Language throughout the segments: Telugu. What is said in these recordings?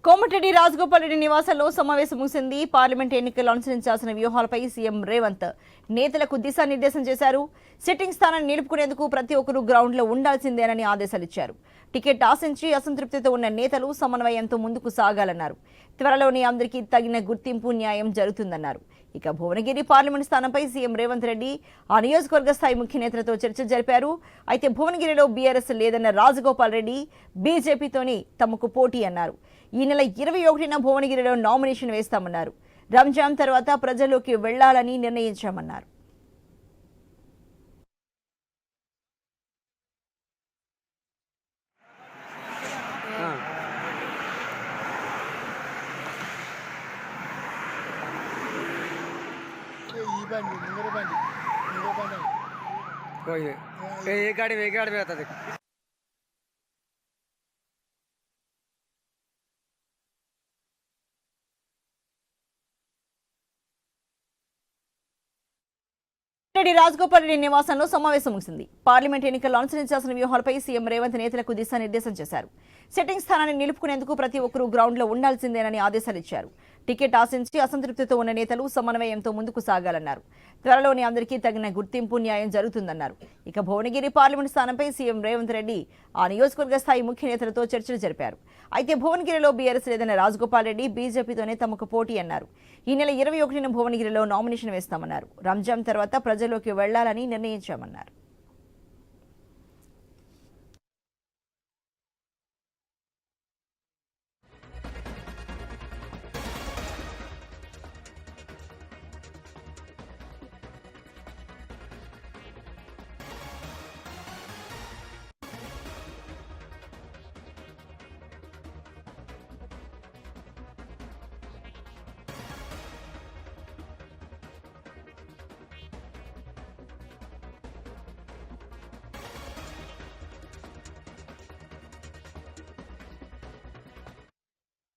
కోమటిరెడ్డి రాజగోపాల్ రెడ్డి నివాసంలో సమావేశం ముగిసింది. పార్లమెంట్ ఎన్నికల్లో అనుసరించాల్సిన వ్యూహాలపై సీఎం రేవంత్ నేతలకు దిశానిర్దేశం చేశారు. సిట్టింగ్ స్థానాన్ని నిలుపుకునేందుకు ప్రతి ఒక్కరూ గ్రౌండ్ లో ఉండాల్సిందేనని ఆదేశాలిచ్చారు. టికెట్ ఆశించి అసంతృప్తితో ఉన్న నేతలు సమన్వయంతో ముందుకు సాగాలన్నారు. త్వరలోనే అందరికీ తగిన గుర్తింపు న్యాయం జరుగుతుందన్నారు. ఇక భువనగిరి పార్లమెంట్ స్థానంపై సీఎం రేవంత్ రెడ్డి ఆ నియోజకవర్గ స్థాయి ముఖ్య నేతలతో చర్చలు జరిపారు. అయితే భువనగిరిలో బీఆర్ఎస్ లేదన్న రాజగోపాల్ రెడ్డి బీజేపీతోనే తమకు పోటీ అన్నారు. ఈ నెల 21న భువనగిరిలో నామినేషన్ వేస్తామన్నారు. రంజాన్ తర్వాత ప్రజల్లోకి వెళ్లాలని నిర్ణయించామన్నారు. ఏ గాడి పోతుంది. రెడ్డి రాజగోపాల్ రెడ్డి నివాసంలో సమావేశం ముగిసింది. పార్లమెంట్ ఎన్నికల్లో అనుసరించాల్సిన వ్యూహాలపై సీఎం రేవంత్ నేతలకు దిశానిర్దేశం చేశారు. సిట్టింగ్ స్థానాన్ని నిలుపుకునేందుకు ప్రతి ఒక్కరూ గ్రౌండ్ లో ఉండాల్సిందేనని ఆదేశాలిచ్చారు. టికెట్ ఆశించి అసంతృప్తితో ఉన్న నేతలు సమన్వయంతో ముందుకు సాగాలన్నారు. త్వరలోనే అందరికీ తగిన గుర్తింపు న్యాయం జరుగుతుందన్నారు. ఇక భువనగిరి పార్లమెంట్ స్థానంపై సీఎం రేవంత్ రెడ్డి ఆ నియోజకవర్గ స్థాయి ముఖ్య నేతలతో చర్చలు జరిపారు. అయితే భువనగిరిలో బీఆర్ఎస్ లేదన్న రాజగోపాల్ రెడ్డి బీజేపీతోనే తమకు పోటీ అన్నారు. ఈ నెల 21న భువనగిరిలో నామినేషన్ వేస్తామన్నారు. రంజాన్ తర్వాత ప్రజల్లోకి వెళ్లాలని నిర్ణయించామన్నారు.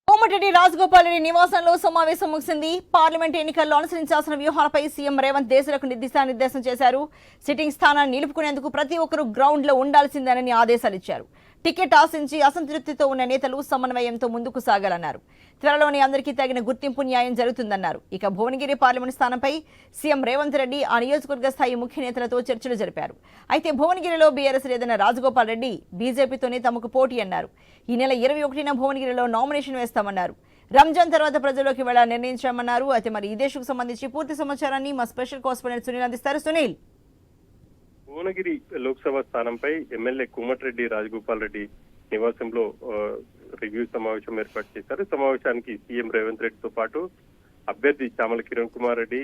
కోమటిరెడ్డి రాజగోపాల్ రెడ్డి నివాసంలో సమావేశం ముగిసింది. పార్లమెంట్ ఎన్నికల్లో అనుసరించాల్సిన వ్యూహాలపై సీఎం రేవంత్ దేశాలకు దిశానిర్దేశం చేశారు. సిట్టింగ్ స్థానాన్ని నిలుపుకునేందుకు ప్రతి ఒక్కరూ గ్రౌండ్ లో ఉండాల్సిందేనని ఆదేశాలిచ్చారు. టికెట్ ఆశించి అసంతృప్తితో ఉన్న నేతలు సమన్వయంతో ముందుకు సాగాలన్నారు. త్వరలోనే అందరికీ తగిన గుర్తింపు న్యాయం జరుగుతుందన్నారు. ఇక భువనగిరి పార్లమెంట్ స్థానంపై సీఎం రేవంత్ రెడ్డి ఆ నియోజకవర్గ స్థాయి ముఖ్య నేతలతో చర్చలు జరిపారు. అయితే భువనగిరిలో బీఆర్ఎస్ లేదన్న రాజగోపాల్ రెడ్డి బీజేపీతోనే తమకు పోటీ అన్నారు. ఈ నెల 21న భువనగిరిలో నామినేషన్ వేస్తామన్నారు. రంజాన్ తర్వాత ప్రజల్లోకి వెళ్లాలని నిర్ణయించామన్నారు. అయితే మరి ఈ దేశకు సంబంధించి పూర్తి సమాచారాన్ని మా స్పెషల్ కరెస్పాండెంట్ సునీల్ అందిస్తారు. సునీల్, భువనగిరి లోక్సభ స్థానంపై ఎమ్మెల్యే కోమటిరెడ్డి రాజగోపాల్ రెడ్డి నివాసంలో రివ్యూ సమావేశం ఏర్పాటు చేశారు. సమావేశానికి సీఎం రేవంత్ రెడ్డితో పాటు అభ్యర్థి చామల కిరణ్ కుమార్ రెడ్డి,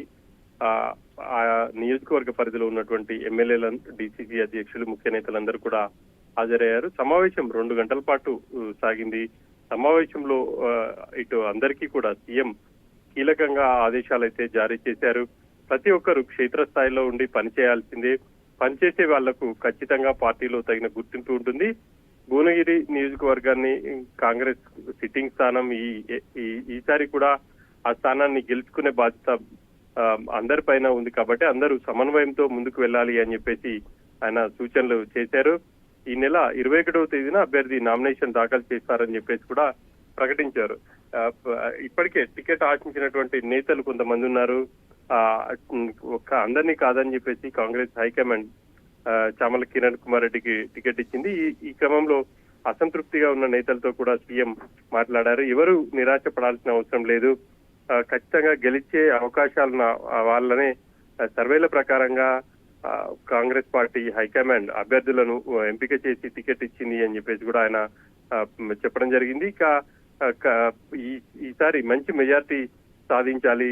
ఆ నియోజకవర్గ పరిధిలో ఉన్నటువంటి ఎమ్మెల్యేల, డీసీసీ అధ్యక్షులు, ముఖ్య నేతలందరూ కూడా హాజరయ్యారు. సమావేశం 2 గంటల పాటు సాగింది. సమావేశంలో ఇటు అందరికీ కూడా సీఎం కీలకంగా ఆదేశాలు అయితే జారీ చేశారు. ప్రతి ఒక్కరు క్షేత్రస్థాయిలో ఉండి పనిచేయాల్సిందే, పనిచేసే వాళ్లకు ఖచ్చితంగా పార్టీలో తగిన గుర్తింపు ఉంటుంది. భువనగిరి నియోజకవర్గాన్ని కాంగ్రెస్ సిట్టింగ్ స్థానం, ఈసారి కూడా ఆ స్థానాన్ని గెలుచుకునే బాధ్యత అందరిపైన ఉంది కాబట్టి అందరూ సమన్వయంతో ముందుకు వెళ్ళాలి అని చెప్పేసి ఆయన సూచనలు చేశారు. ఈ నెల 21వ తేదీన అభ్యర్థి నామినేషన్ దాఖలు చేస్తారని చెప్పేసి కూడా ప్రకటించారు. ఇప్పటికే టికెట్ ఆశించినటువంటి నేతలు కొంతమంది ఉన్నారు. అందరినీ కాదని చెప్పేసి కాంగ్రెస్ హైకమాండ్ చామల కిరణ్ కుమార్ రెడ్డికి టికెట్ ఇచ్చింది. ఈ క్రమంలో అసంతృప్తిగా ఉన్న నేతలతో కూడా సీఎం మాట్లాడారు. ఎవరు నిరాశ పడాల్సిన అవసరం లేదు, ఖచ్చితంగా గెలిచే అవకాశాలున్న వాళ్ళనే సర్వేల ప్రకారంగా కాంగ్రెస్ పార్టీ హైకమాండ్ అభ్యర్థులను ఎంపిక చేసి టికెట్ ఇచ్చింది అని చెప్పేసి కూడా ఆయన చెప్పడం జరిగింది. ఈసారి మంచి మెజార్టీ సాధించాలి,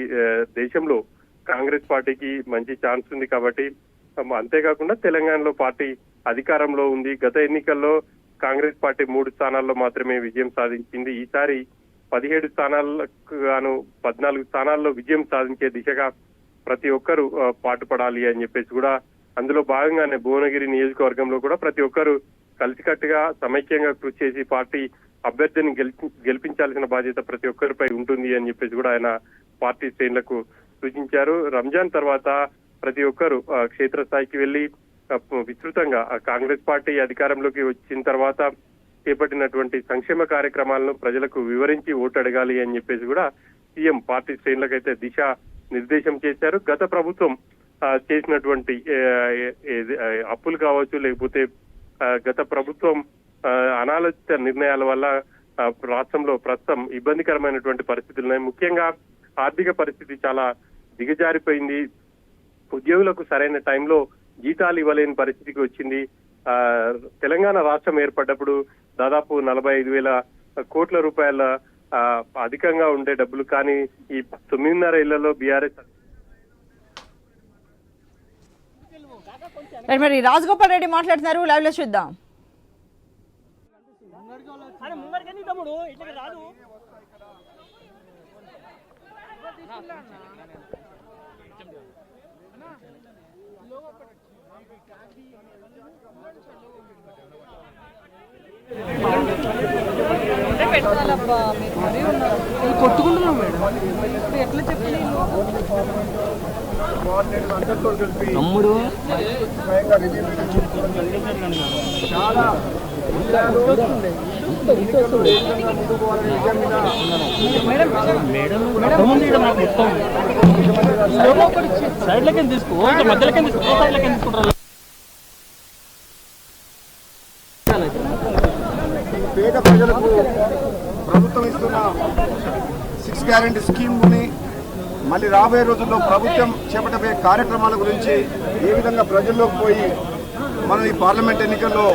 దేశంలో కాంగ్రెస్ పార్టీకి మంచి ఛాన్స్ ఉంది కాబట్టి, అంతేకాకుండా తెలంగాణలో పార్టీ అధికారంలో ఉంది. గత ఎన్నికల్లో కాంగ్రెస్ పార్టీ 3 స్థానాల్లో మాత్రమే విజయం సాధించింది. ఈసారి 17 స్థానాలకు గాను 14 స్థానాల్లో విజయం సాధించే దిశగా ప్రతి ఒక్కరు పాటుపడాలి అని చెప్పేసి కూడా, అందులో భాగంగానే భువనగిరి నియోజకవర్గంలో కూడా ప్రతి ఒక్కరు కలిసికట్టుగా సమైక్యంగా కృషి చేసి పార్టీ అభ్యర్థిని గెలిపించాల్సిన బాధ్యత ప్రతి ఒక్కరిపై ఉంటుంది అని చెప్పేసి కూడా ఆయన పార్టీ శ్రేణులకు సూచించారు. రంజాన్ తర్వాత ప్రతి ఒక్కరు క్షేత్రస్థాయికి వెళ్లి విస్తృతంగా కాంగ్రెస్ పార్టీ అధికారంలోకి వచ్చిన తర్వాత చేపట్టినటువంటి సంక్షేమ కార్యక్రమాలను ప్రజలకు వివరించి ఓటు అడగాలి అని చెప్పేసి కూడా సీఎం పార్టీ శ్రేణులకైతే దిశ నిర్దేశం చేశారు. గత ప్రభుత్వం చేసినటువంటి అప్పులు కావచ్చు, లేకపోతే గత ప్రభుత్వం అనాలోచిత నిర్ణయాల వల్ల రాష్ట్రంలో ప్రస్తుతం ఇబ్బందికరమైనటువంటి పరిస్థితులు ఉన్నాయి. ముఖ్యంగా ఆర్థిక పరిస్థితి చాలా దిగజారిపోయింది. ఉద్యోగులకు సరైన టైంలో జీతాలు ఇవ్వలేని పరిస్థితికి వచ్చింది. తెలంగాణ రాష్ట్రం ఏర్పడ్డప్పుడు దాదాపు 45,000 కోట్ల రూపాయల అధికంగా ఉండే డబ్బులు, కానీ ఈ 9.5 ఏళ్లలో బీఆర్ఎస్ మరి రాజగోపాల్ రెడ్డి మాట్లాడుతున్నారు, లైవ్ లో చూద్దాం. కొట్టుకుంటున్నాం మేడం, ఎట్లా చెప్పి తమ్ముడు చాలా సైడ్లకి తీసుకో, మధ్యలోకి తీసుకో, సైడ్లకి తీసుకుంటారు. పేద ప్రజలకు ప్రభుత్వం ఇస్తున్న 6 గ్యారెంటీ స్కీమ్ని మళ్ళీ రాబోయే రోజుల్లో ప్రభుత్వం చేపట్టబోయే కార్యక్రమాల గురించి ఏ విధంగా ప్రజల్లోకి పోయి మనం ఈ పార్లమెంట్ ఎన్నికల్లో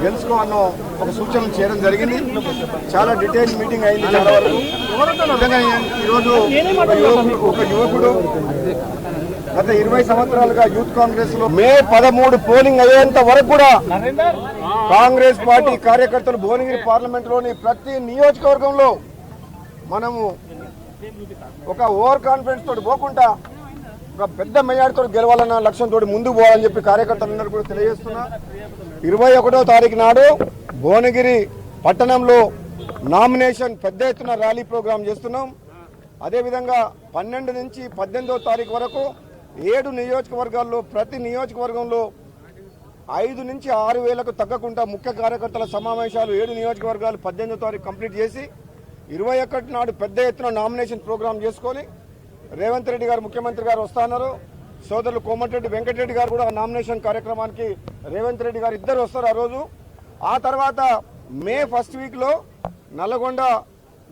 గెలుచుకోవాలనో ఒక సూచనలు చేయడం జరిగింది. చాలా డీటెయిల్ మీటింగ్ అయింది. చాలా వరకు నిజంగా ఈరోజు ఒక యువకుడు గత 20 సంవత్సరాలుగా యూత్ కాంగ్రెస్ లో మే 13 పోలింగ్ అయ్యేంత వరకు కూడా కాంగ్రెస్ పార్టీ కార్యకర్తలు భువనగిరి పార్లమెంట్ లోని ప్రతి నియోజకవర్గంలో మనము ఒక ఓవర్ కాన్ఫిడెన్స్ తోటి పోకుండా ఒక పెద్ద మెజార్టీతో గెలవాలన్న లక్ష్యంతో ముందుకు పోవాలని చెప్పి కార్యకర్తలందరూ కూడా తెలియజేస్తున్నా. 21వ తారీఖు నాడు భువనగిరి పట్టణంలో నామినేషన్ పెద్ద ఎత్తున ర్యాలీ ప్రోగ్రాం చేస్తున్నాం. అదేవిధంగా 12 నుంచి 18వ తారీఖు వరకు 7 నియోజకవర్గాల్లో ప్రతి నియోజకవర్గంలో 5 నుంచి 6 వేలకు తగ్గకుండా ముఖ్య కార్యకర్తల సమావేశాలు 7 నియోజకవర్గాలు 18వ తారీఖు కంప్లీట్ చేసి 21 నాడు పెద్ద ఎత్తున నామినేషన్ ప్రోగ్రాం చేసుకొని రేవంత్ రెడ్డి గారు ముఖ్యమంత్రి గారు వస్తున్నారు. సోదరులు కోమటిరెడ్డి వెంకటరెడ్డి గారు కూడా నామినేషన్ కార్యక్రమానికి రేవంత్ రెడ్డి గారు ఇద్దరు వస్తారు ఆ రోజు. ఆ తర్వాత మే 1st వీక్లో నల్గొండ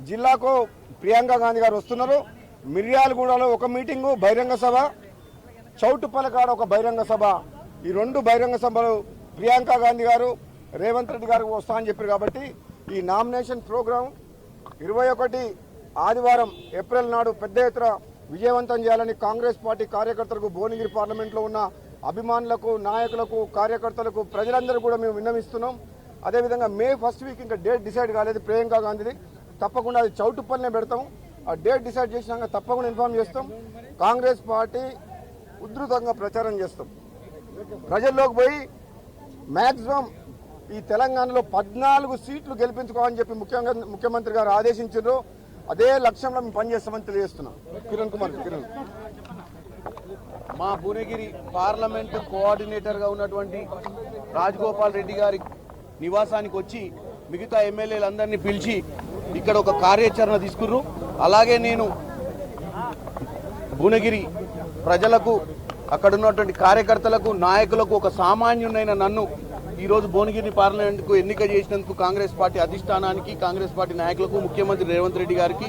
జిల్లాకు ప్రియాంక గాంధీ గారు వస్తున్నారు. మిర్యాలగూడలో ఒక మీటింగు బహిరంగ సభ, చౌటుప్పల కాడ ఒక బహిరంగ సభ. ఈ 2 బహిరంగ సభలు ప్రియాంక గాంధీ గారు రేవంత్ రెడ్డి గారు వస్తా అని చెప్పారు. కాబట్టి ఈ నామినేషన్ ప్రోగ్రాం 21 ఆదివారం ఏప్రిల్ నాడు పెద్ద ఎత్తున విజయవంతం చేయాలని కాంగ్రెస్ పార్టీ కార్యకర్తలకు, భువనగిరి పార్లమెంట్లో ఉన్న అభిమానులకు, నాయకులకు, కార్యకర్తలకు, ప్రజలందరూ కూడా మేము విన్నవిస్తున్నాం. అదేవిధంగా మే 1st వీక్ ఇంకా డేట్ డిసైడ్ కాలేదు ప్రియాంక గాంధీది. తప్పకుండా అది చౌటుప్పల్నే పెడతాం. ఆ డేట్ డిసైడ్ చేసినాక తప్పకుండా ఇన్ఫార్మ్ చేస్తాం. కాంగ్రెస్ పార్టీ ఉధృతంగా ప్రచారం చేస్తాం. ప్రజల్లోకి పోయి మ్యాక్సిమం ఈ తెలంగాణలో 14 సీట్లు గెలిపించుకోవాలని చెప్పి ముఖ్యమంత్రి గారు ఆదేశించారు. అదే లక్ష్యంలో మేము పనిచేస్తామని తెలియజేస్తున్నాం. కిరణ్ కుమార్. మా భువనగిరి పార్లమెంటు కోఆర్డినేటర్గా ఉన్నటువంటి రాజగోపాల్ రెడ్డి గారి నివాసానికి వచ్చి మిగతా ఎమ్మెల్యేలందరినీ పిలిచి ఇక్కడ ఒక కార్యాచరణ తీసుకుర్రు. అలాగే నేను భువనగిరి ప్రజలకు, అక్కడ ఉన్నటువంటి కార్యకర్తలకు, నాయకులకు, ఒక సామాన్యునైన నన్ను ఈరోజు భువనగిరి పార్లమెంట్కు ఎన్నిక చేసినందుకు కాంగ్రెస్ పార్టీ అధిష్టానానికి, కాంగ్రెస్ పార్టీ నాయకులకు, ముఖ్యమంత్రి రేవంత్ రెడ్డి గారికి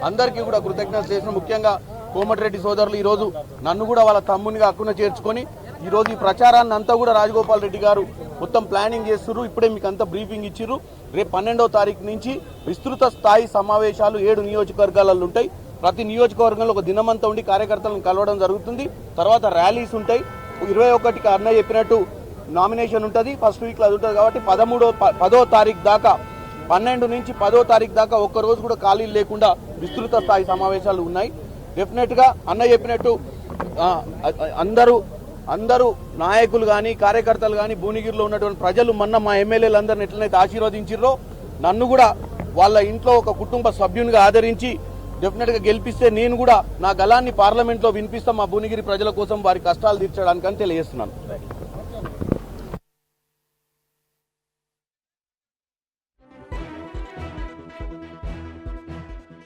అందరికీ కూడా కృతజ్ఞతలు చేసిన. ముఖ్యంగా కోమటిరెడ్డి సోదరులు ఈరోజు నన్ను కూడా వాళ్ళ తమ్మునిగా హక్కున చేర్చుకొని ఈరోజు ఈ ప్రచారాన్ని అంతా కూడా రాజగోపాల్ రెడ్డి గారు మొత్తం ప్లానింగ్ చేస్తున్నారు. ఇప్పుడే మీకు అంతా బ్రీఫింగ్ ఇచ్చిర్రు. రేపు 12వ తారీఖు నుంచి విస్తృత స్థాయి సమావేశాలు 7 నియోజకవర్గాలలో ఉంటాయి. ప్రతి నియోజకవర్గంలో ఒక దినమంతా ఉండి కార్యకర్తలను కలవడం జరుగుతుంది. తర్వాత ర్యాలీస్ ఉంటాయి. 21కి అన్నయ్య చెప్పినట్టు నామినేషన్ ఉంటుంది. 1st వీక్లో అది ఉంటుంది. కాబట్టి 10వ తారీఖు దాకా, 12 నుంచి 10వ తారీఖు దాకా ఒక్కరోజు కూడా ఖాళీలు లేకుండా విస్తృత స్థాయి సమావేశాలు ఉన్నాయి. డెఫినెట్గా అన్నయ్య చెప్పినట్టు అందరూ నాయకులు కానీ, కార్యకర్తలు కానీ, భువనగిరిలో ఉన్నటువంటి ప్రజలు మొన్న మా ఎమ్మెల్యేలందరిని ఎట్లనైతే ఆశీర్వదించిర్రో నన్ను కూడా వాళ్ళ ఇంట్లో ఒక కుటుంబ సభ్యునిగా ఆదరించి డెఫినెట్గా గెలిపిస్తే నేను కూడా నా గలాన్ని పార్లమెంట్లో వినిపిస్తాం మా భువనగిరి ప్రజల కోసం, వారి కష్టాలు తీర్చడానికి అని తెలియజేస్తున్నాను.